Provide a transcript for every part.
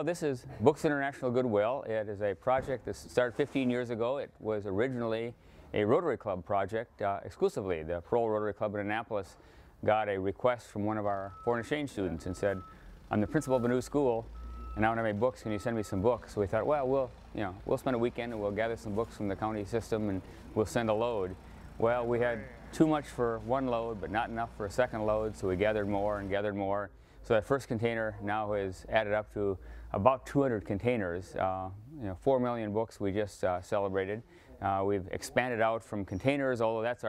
This is Books International Goodwill. It is a project that started 15 years ago. It was originally a Rotary Club project exclusively. The Parole Rotary Club in Annapolis got a request from one of our foreign exchange students and said, "I'm the principal of a new school and I want to make books. Can you send me some books?" So we thought, well, we'll spend a weekend and we'll gather some books from the county system and we'll send a load. Well, we had too much for one load, but not enough for a second load, so we gathered more and gathered more. So that first container now has added up to about 200 containers. 4 million books we just celebrated. We've expanded out from containers, although that's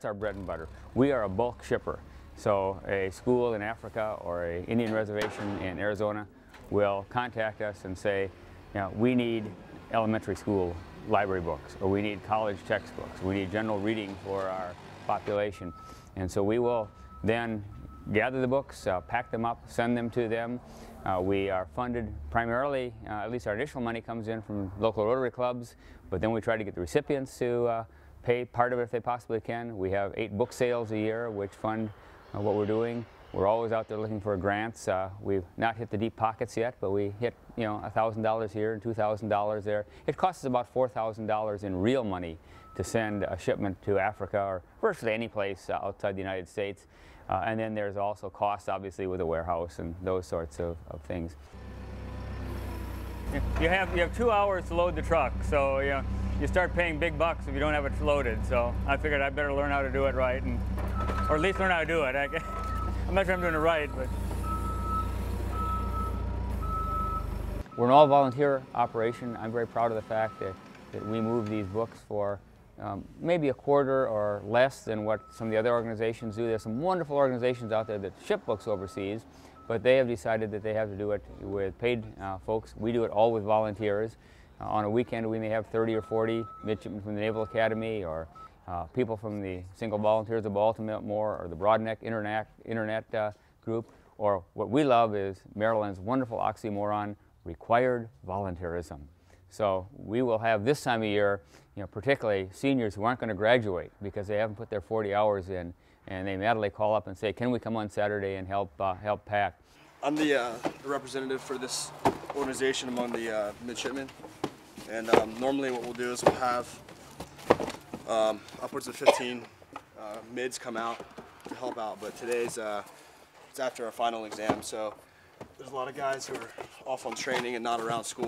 our bread and butter. We are a bulk shipper. So a school in Africa or an Indian reservation in Arizona will contact us and say, we need elementary school library books, or we need college textbooks, we need general reading for our population. And so we will then gather the books, pack them up, send them to them. We are funded primarily, at least our initial money comes in from local Rotary clubs, but then we try to get the recipients to pay part of it if they possibly can. We have 8 book sales a year which fund what we're doing. We're always out there looking for grants. We've not hit the deep pockets yet, but we hit $1,000 here and $2,000 there. It costs us about $4,000 in real money to send a shipment to Africa or virtually any place outside the United States. And then there's also costs, obviously, with a warehouse and those sorts of things. You have 2 hours to load the truck, so you start paying big bucks if you don't have it loaded. So I figured I'd better learn how to do it right, or at least learn how to do it. I'm not sure I'm doing it right, but we're an all-volunteer operation. I'm very proud of the fact that we move these books for maybe a quarter or less than what some of the other organizations do. There's some wonderful organizations out there that ship books overseas, but they have decided that they have to do it with paid folks. We do it all with volunteers. On a weekend we may have 30 or 40 midshipmen from the Naval Academy, or people from the Single Volunteers of Baltimore, or the Broadneck Internet group, or what we love is Maryland's wonderful oxymoron, required volunteerism. So we will have this time of year, particularly seniors who aren't going to graduate because they haven't put their 40 hours in, and they madly call up and say, "Can we come on Saturday and help pack?" I'm the representative for this organization among the midshipmen, and normally what we'll do is we'll have upwards of 15 mids come out to help out, but today's it's after our final exam, so there's a lot of guys who are off on training and not around school.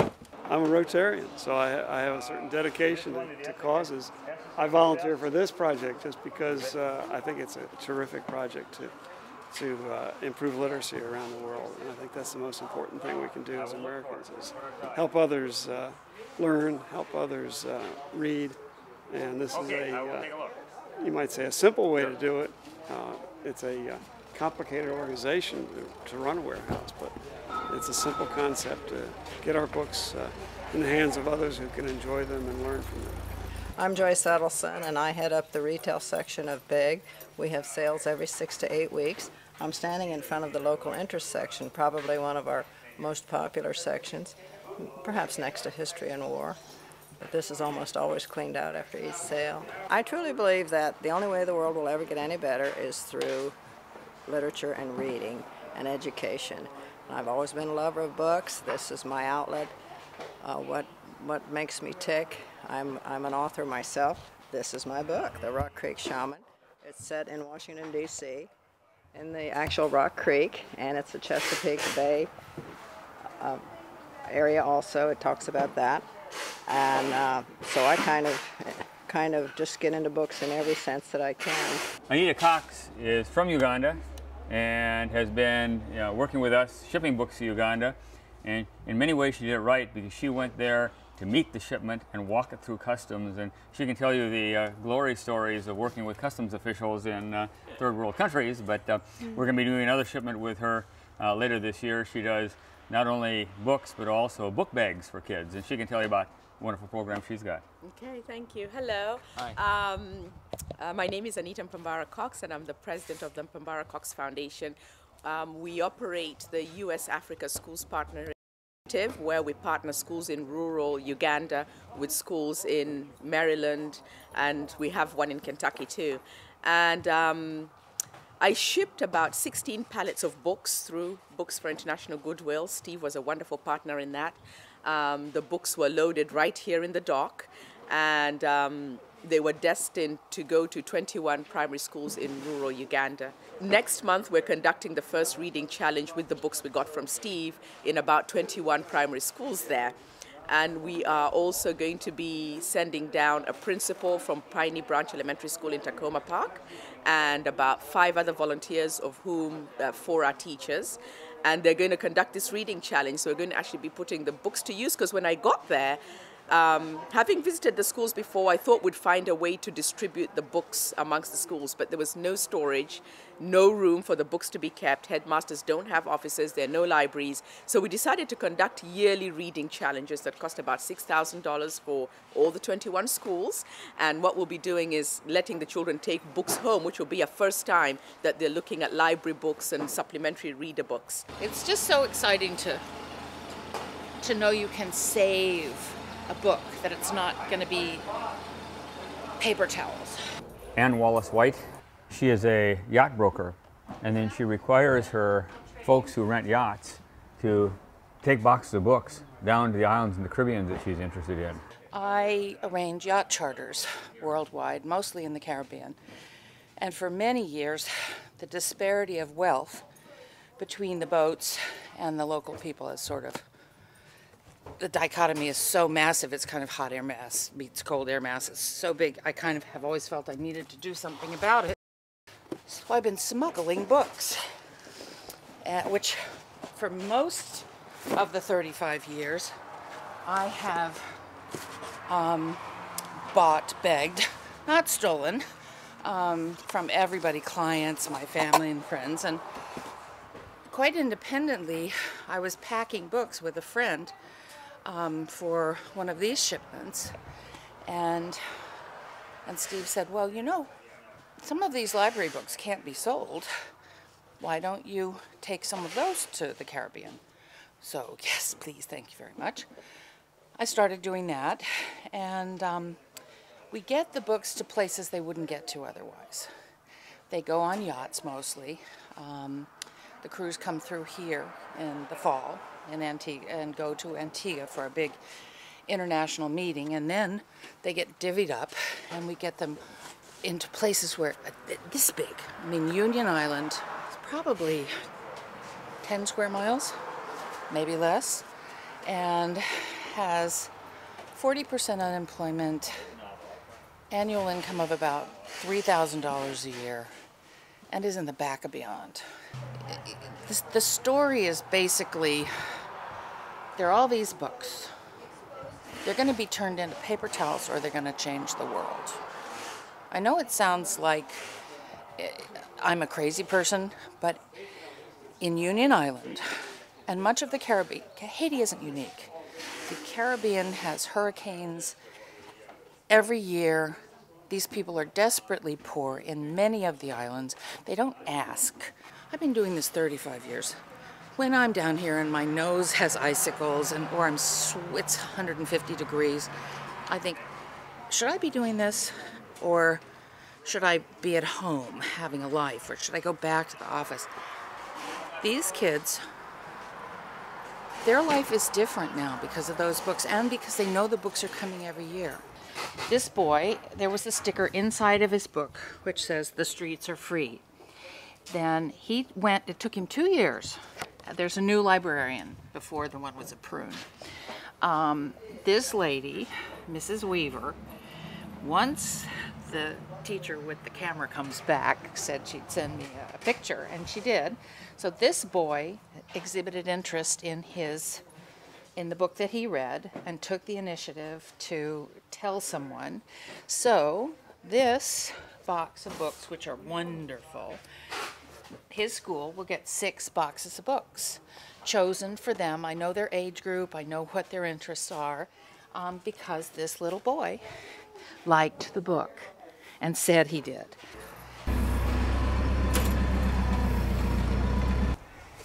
I'm a Rotarian, so I have a certain dedication to causes. I volunteer for this project just because I think it's a terrific project to improve literacy around the world. And I think that's the most important thing we can do as Americans, is help others learn, help others read. And this is you might say, a simple way to do it. It's a complicated organization to run a warehouse, but it's a simple concept to get our books in the hands of others who can enjoy them and learn from them. I'm Joyce Edelson, and I head up the retail section of B.I.G. We have sales every 6 to 8 weeks. I'm standing in front of the local interest section, probably one of our most popular sections, perhaps next to History and War. But this is almost always cleaned out after each sale. I truly believe that the only way the world will ever get any better is through literature and reading and education. I've always been a lover of books. This is my outlet. What makes me tick? I'm an author myself. This is my book, The Rock Creek Shaman. It's set in Washington, D.C., in the actual Rock Creek, and it's a Chesapeake Bay area also. It talks about that. And so I kind of just get into books in every sense that I can. Anita Cox is from Uganda and has been working with us, shipping books to Uganda. And in many ways she did it right, because she went there to meet the shipment and walk it through customs. And she can tell you the glory stories of working with customs officials in third world countries. But we're going to be doing another shipment with her later this year. She does not only books, but also book bags for kids. And she can tell you about a wonderful program she's got. Okay, thank you. Hello. Hi. My name is Anita Mpambara Cox, and I'm the president of the Mpambara Cox Foundation. We operate the U.S.-Africa Schools Partner Initiative, where we partner schools in rural Uganda with schools in Maryland, and we have one in Kentucky too. And I shipped about 16 pallets of books through Books for International Goodwill. Steve was a wonderful partner in that. The books were loaded right here in the dock, and they were destined to go to 21 primary schools in rural Uganda. Next month, we're conducting the first reading challenge with the books we got from Steve in about 21 primary schools there. And we are also going to be sending down a principal from Piney Branch Elementary School in Tacoma Park and about 5 other volunteers, of whom 4 are teachers. And they're going to conduct this reading challenge. So we're going to actually be putting the books to use, because when I got there, having visited the schools before, I thought we'd find a way to distribute the books amongst the schools, but there was no storage, no room for the books to be kept. Headmasters don't have offices, there are no libraries. So we decided to conduct yearly reading challenges that cost about $6,000 for all the 21 schools. And what we'll be doing is letting the children take books home, which will be a first time that they're looking at library books and supplementary reader books. It's just so exciting to know you can save a book, that it's not going to be paper towels. Ann-Wallis White, she is a yacht broker, and then she requires her folks who rent yachts to take boxes of books down to the islands in the Caribbean that she's interested in. I arrange yacht charters worldwide, mostly in the Caribbean. And for many years, the disparity of wealth between the boats and the local people is sort of, the dichotomy is so massive. It's kind of hot air mass meets cold air mass. It's so big. I kind of have always felt I needed to do something about it. So I've been smuggling books, which for most of the 35 years, I have bought, begged, not stolen, from everybody, clients, my family and friends. And quite independently, I was packing books with a friend for one of these shipments, and Steve said, well, you know, some of these library books can't be sold. Why don't you take some of those to the Caribbean? So, yes, please, thank you very much. I started doing that, and we get the books to places they wouldn't get to otherwise. They go on yachts mostly. The crews come through here in the fall in Antigua and go to Antigua for a big international meeting, and then they get divvied up and we get them into places where this big. I mean, Union Island is probably 10 square miles, maybe less, and has 40% unemployment, annual income of about $3,000 a year, and is in the back of beyond. The story is basically, there are all these books. They're going to be turned into paper towels, or they're going to change the world. I know it sounds like I'm a crazy person, but in Union Island and much of the Caribbean, Haiti isn't unique. The Caribbean has hurricanes every year. These people are desperately poor in many of the islands. They don't ask. I've been doing this 35 years. When I'm down here and my nose has icicles or it's 150 degrees, I think, should I be doing this? Or should I be at home having a life? Or should I go back to the office? These kids, their life is different now because of those books and because they know the books are coming every year. This boy, there was a sticker inside of his book which says, "The streets are free." Then he went, it took him 2 years. There's a new librarian. Before, the one was a prune. This lady, Mrs. Weaver, once the teacher with the camera comes back, said she'd send me a picture, and she did. So this boy exhibited interest in the book that he read and took the initiative to tell someone. So this box of books, which are wonderful, his school will get 6 boxes of books chosen for them. I know their age group, I know what their interests are, because this little boy liked the book and said he did.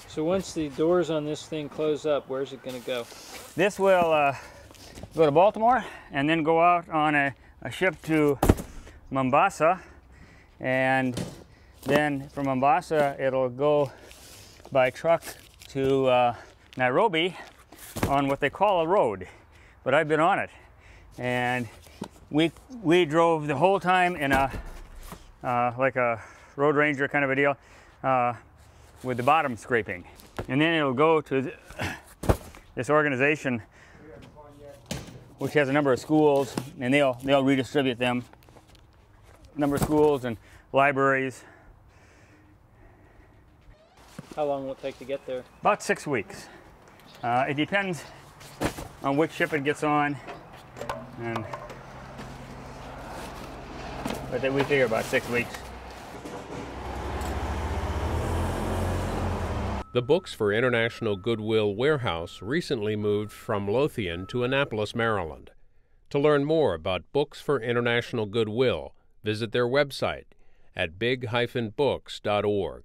So once the doors on this thing close up, where's it going to go? This will go to Baltimore and then go out on a ship to Mombasa, and Then from Mombasa, it'll go by truck to Nairobi on what they call a road, but I've been on it, and we drove the whole time in a like a road ranger kind of a deal with the bottom scraping, and then it'll go to this organization which has a number of schools, and they'll redistribute them. Number of schools and libraries. How long will it take to get there? About 6 weeks. It depends on which ship it gets on, but then we figure about 6 weeks. The Books for International Goodwill warehouse recently moved from Lothian to Annapolis, Maryland. To learn more about Books for International Goodwill, visit their website at big-books.org.